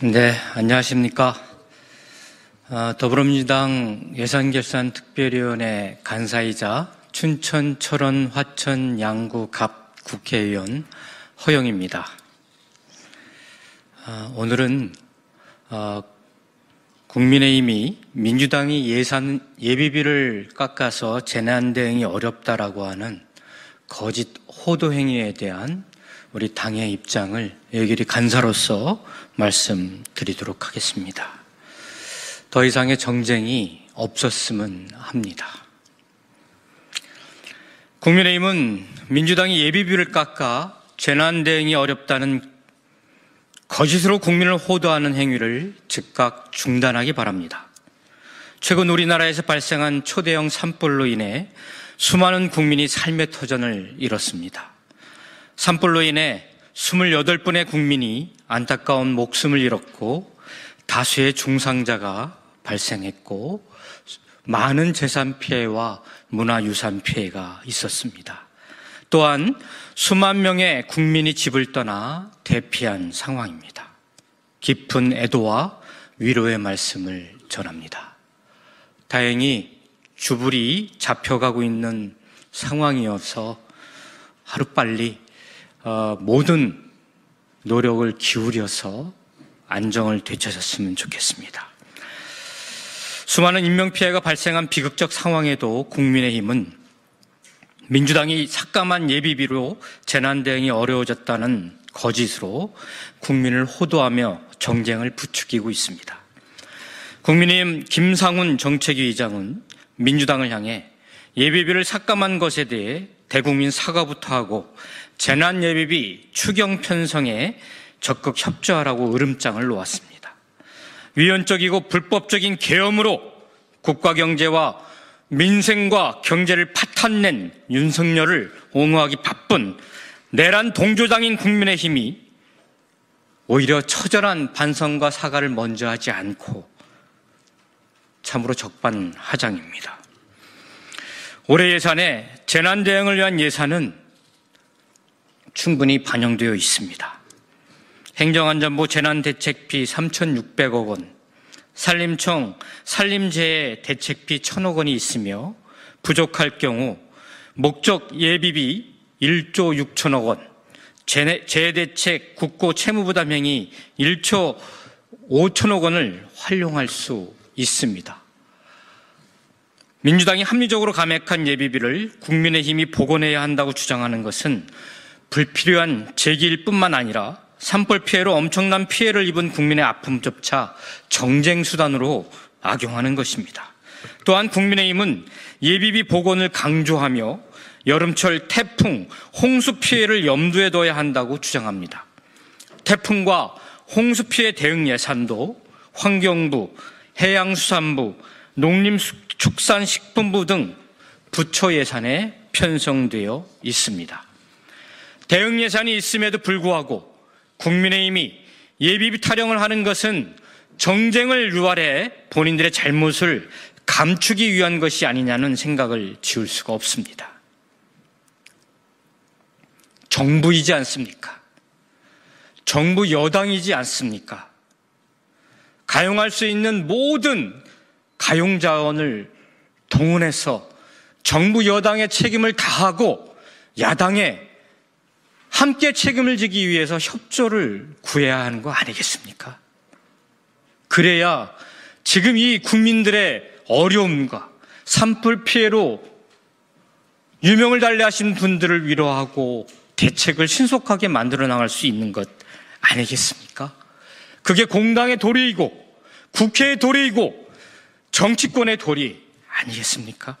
네, 안녕하십니까. 더불어민주당 예산결산특별위원회 간사이자 춘천, 철원, 화천, 양구, 갑 국회의원 허영입니다. 오늘은 국민의힘이 민주당이 예비비를 깎아서 재난 대응이 어렵다라고 하는 거짓 호도 행위에 대한 우리 당의 입장을 여기리 간사로서 말씀드리도록 하겠습니다. 더 이상의 정쟁이 없었으면 합니다. 국민의힘은 민주당이 예비비를 깎아 재난 대응이 어렵다는 거짓으로 국민을 호도하는 행위를 즉각 중단하기 바랍니다. 최근 우리나라에서 발생한 초대형 산불로 인해 수많은 국민이 삶의 터전을 잃었습니다. 산불로 인해 28분의 국민이 안타까운 목숨을 잃었고 다수의 중상자가 발생했고 많은 재산 피해와 문화유산 피해가 있었습니다. 또한 수만 명의 국민이 집을 떠나 대피한 상황입니다. 깊은 애도와 위로의 말씀을 전합니다. 다행히 주불이 잡혀가고 있는 상황이어서 하루빨리 모든 노력을 기울여서 안정을 되찾았으면 좋겠습니다. 수많은 인명피해가 발생한 비극적 상황에도 국민의힘은 민주당이 삭감한 예비비로 재난 대응이 어려워졌다는 거짓으로 국민을 호도하며 정쟁을 부추기고 있습니다. 국민의힘 김상훈 정책위 의장은 민주당을 향해 예비비를 삭감한 것에 대해 대국민 사과부터 하고 재난 예비비 추경 편성에 적극 협조하라고 으름장을 놓았습니다. 위헌적이고 불법적인 계엄으로 국가 경제와 민생과 경제를 파탄낸 윤석열을 옹호하기 바쁜 내란 동조당인 국민의힘이 오히려 처절한 반성과 사과를 먼저 하지 않고 참으로 적반하장입니다. 올해 예산에 재난 대응을 위한 예산은 충분히 반영되어 있습니다. 행정안전부 재난대책비 3,600억 원, 산림청 산림재해 대책비 1,000억 원이 있으며 부족할 경우 목적 예비비 1조 6천억 원, 재해대책 국고 채무부담행위 1조 5천억 원을 활용할 수 있습니다. 민주당이 합리적으로 감액한 예비비를 국민의힘이 복원해야 한다고 주장하는 것은 불필요한 제기일 뿐만 아니라 산불 피해로 엄청난 피해를 입은 국민의 아픔조차 정쟁수단으로 악용하는 것입니다. 또한 국민의힘은 예비비 복원을 강조하며 여름철 태풍, 홍수 피해를 염두에 둬야 한다고 주장합니다. 태풍과 홍수 피해 대응 예산도 환경부, 해양수산부, 농림축산식품부 등 부처 예산에 편성되어 있습니다. 대응 예산이 있음에도 불구하고 국민의힘이 예비비 타령을 하는 것은 정쟁을 유발해 본인들의 잘못을 감추기 위한 것이 아니냐는 생각을 지울 수가 없습니다. 정부이지 않습니까? 정부 여당이지 않습니까? 가용할 수 있는 모든 가용자원을 동원해서 정부 여당의 책임을 다하고 야당에 함께 책임을 지기 위해서 협조를 구해야 하는 거 아니겠습니까? 그래야 지금 이 국민들의 어려움과 산불 피해로 유명을 달리하신 분들을 위로하고 대책을 신속하게 만들어 나갈 수 있는 것 아니겠습니까? 그게 공당의 도리이고 국회의 도리이고 정치권의 도리 아니겠습니까?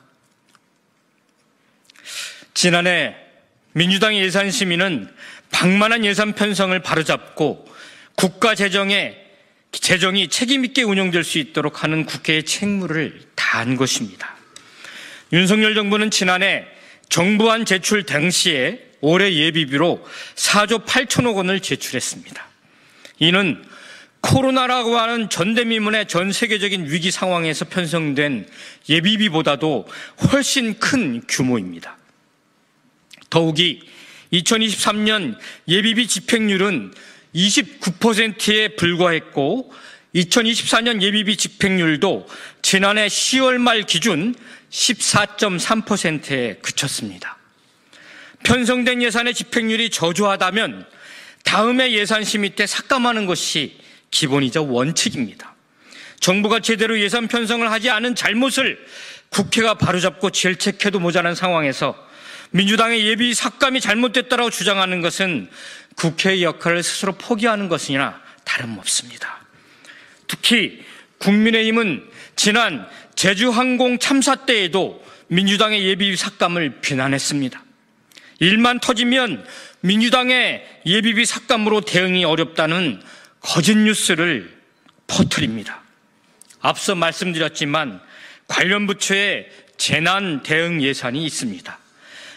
지난해 민주당 예산심의는 방만한 예산 편성을 바로잡고 국가 재정이 책임있게 운영될 수 있도록 하는 국회의 책무를 다한 것입니다. 윤석열 정부는 지난해 정부안 제출 당시에 올해 예비비로 4조 8천억 원을 제출했습니다. 이는 코로나라고 하는 전대미문의 전 세계적인 위기 상황에서 편성된 예비비보다도 훨씬 큰 규모입니다. 더욱이 2023년 예비비 집행률은 29%에 불과했고 2024년 예비비 집행률도 지난해 10월 말 기준 14.3%에 그쳤습니다. 편성된 예산의 집행률이 저조하다면 다음에 예산심의 때 삭감하는 것이 기본이자 원칙입니다. 정부가 제대로 예산 편성을 하지 않은 잘못을 국회가 바로잡고 질책해도 모자란 상황에서 민주당의 예비 삭감이 잘못됐다고 주장하는 것은 국회의 역할을 스스로 포기하는 것이나 다름없습니다. 특히 국민의힘은 지난 제주항공 참사 때에도 민주당의 예비 삭감을 비난했습니다. 일만 터지면 민주당의 예비비 삭감으로 대응이 어렵다는 거짓 뉴스를 퍼뜨립니다. 앞서 말씀드렸지만 관련 부처에 재난 대응 예산이 있습니다.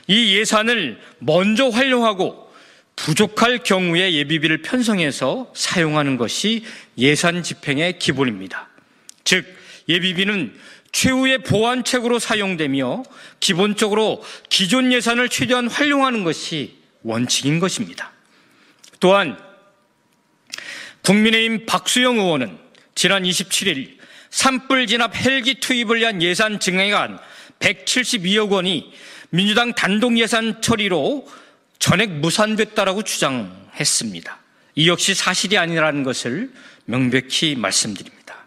이 예산을 먼저 활용하고 부족할 경우에 예비비를 편성해서 사용하는 것이 예산 집행의 기본입니다. 즉 예비비는 최후의 보완책으로 사용되며 기본적으로 기존 예산을 최대한 활용하는 것이 원칙인 것입니다. 또한 국민의힘 박수영 의원은 지난 27일 산불 진압 헬기 투입을 위한 예산 증액안 172억 원이 민주당 단독 예산 처리로 전액 무산됐다라고 주장했습니다. 이 역시 사실이 아니라는 것을 명백히 말씀드립니다.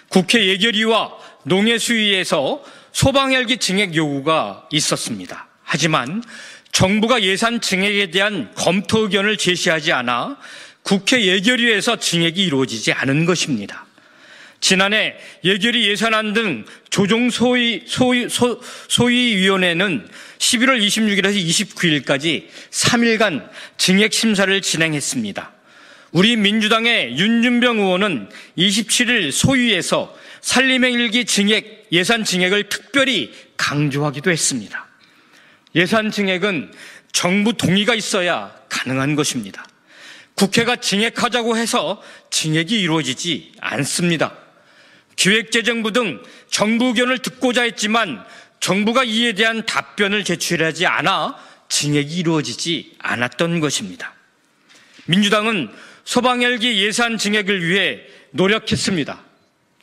국회 예결위와 농해수위에서 소방헬기 증액 요구가 있었습니다. 하지만 정부가 예산 증액에 대한 검토 의견을 제시하지 않아 국회 예결위에서 증액이 이루어지지 않은 것입니다. 지난해 예결위 예산안 등 조정 소위위원회는 11월 26일에서 29일까지 3일간 증액 심사를 진행했습니다. 우리 민주당의 윤준병 의원은 27일 소위에서 산림헬기 증액, 예산 증액을 특별히 강조하기도 했습니다. 예산 증액은 정부 동의가 있어야 가능한 것입니다. 국회가 증액하자고 해서 증액이 이루어지지 않습니다. 기획재정부 등 정부 의견을 듣고자 했지만 정부가 이에 대한 답변을 제출하지 않아 증액이 이루어지지 않았던 것입니다. 민주당은 소방헬기 예산 증액을 위해 노력했습니다.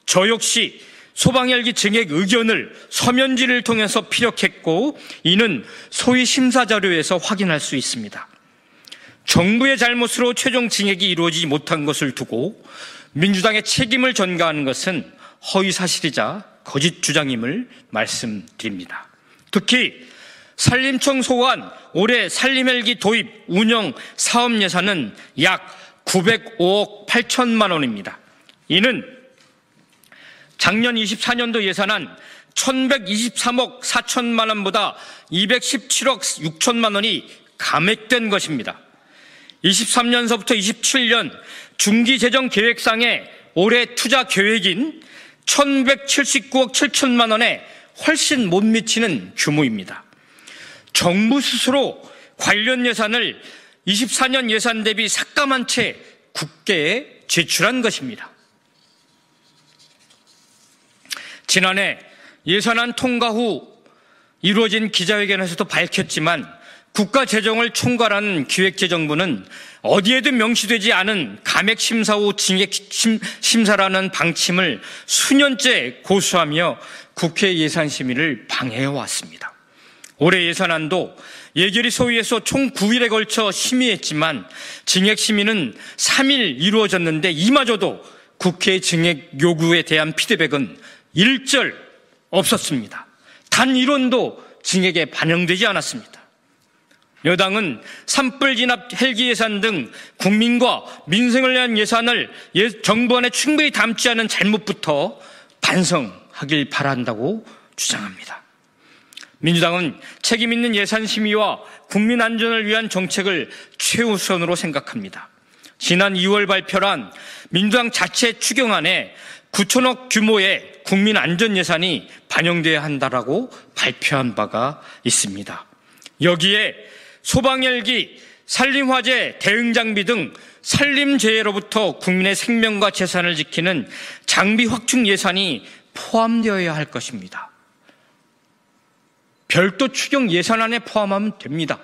저 역시 소방헬기 증액 의견을 서면지를 통해서 피력했고 이는 소위 심사자료에서 확인할 수 있습니다. 정부의 잘못으로 최종 증액이 이루어지지 못한 것을 두고 민주당의 책임을 전가하는 것은 허위사실이자 거짓 주장임을 말씀드립니다. 특히 산림청 소관 올해 산림헬기 도입 운영 사업 예산은 약 905억 8천만 원입니다. 이는 작년 24년도 예산안 1123억 4천만 원보다 217억 6천만 원이 감액된 것입니다. 23년서부터 27년 중기재정계획상의 올해 투자 계획인 1179억 7천만 원에 훨씬 못 미치는 규모입니다. 정부 스스로 관련 예산을 24년 예산 대비 삭감한 채 국회에 제출한 것입니다. 지난해 예산안 통과 후 이루어진 기자회견에서도 밝혔지만 국가재정을 총괄하는 기획재정부는 어디에도 명시되지 않은 감액심사 후 증액심사라는 방침을 수년째 고수하며 국회 예산심의를 방해해왔습니다. 올해 예산안도 예결위 소위에서 총 9일에 걸쳐 심의했지만 증액심의는 3일 이루어졌는데 이마저도 국회 증액 요구에 대한 피드백은 일절 없었습니다. 단 1원도 증액에 반영되지 않았습니다. 여당은 산불 진압 헬기 예산 등 국민과 민생을 위한 예산을 정부안에 충분히 담지 않은 잘못부터 반성하길 바란다고 주장합니다. 민주당은 책임 있는 예산 심의와 국민 안전을 위한 정책을 최우선으로 생각합니다. 지난 2월 발표한 민주당 자체 추경안에 9천억 규모의 국민 안전 예산이 반영돼야 한다라고 발표한 바가 있습니다. 여기에 소방헬기, 산림화재 대응장비 등 산림재해로부터 국민의 생명과 재산을 지키는 장비 확충 예산이 포함되어야 할 것입니다. 별도 추경 예산안에 포함하면 됩니다.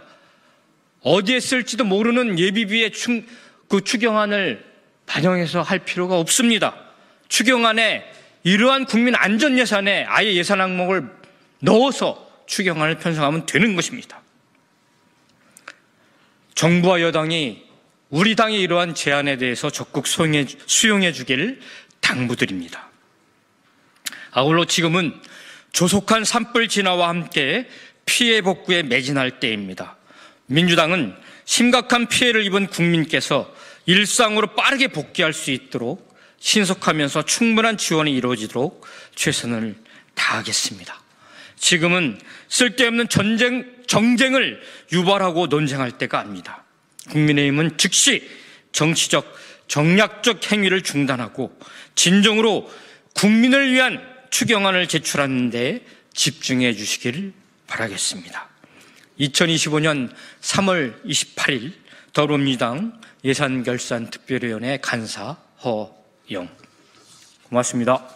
어디에 쓸지도 모르는 예비비에 그 추경안을 반영해서 할 필요가 없습니다. 추경안에 이러한 국민 안전 예산에 아예 예산 항목을 넣어서 추경안을 편성하면 되는 것입니다. 정부와 여당이 우리 당의 이러한 제안에 대해서 적극 수용해 주길 당부드립니다. 아울러 지금은 조속한 산불 진화와 함께 피해 복구에 매진할 때입니다. 민주당은 심각한 피해를 입은 국민께서 일상으로 빠르게 복귀할 수 있도록 신속하면서 충분한 지원이 이루어지도록 최선을 다하겠습니다. 지금은 쓸데없는 정쟁을 유발하고 논쟁할 때가 아닙니다. 국민의힘은 즉시 정치적, 정략적 행위를 중단하고 진정으로 국민을 위한 추경안을 제출하는 데 집중해 주시길 바라겠습니다. 2025년 3월 28일 더불어민주당 예산결산특별위원회 간사 허영. 고맙습니다.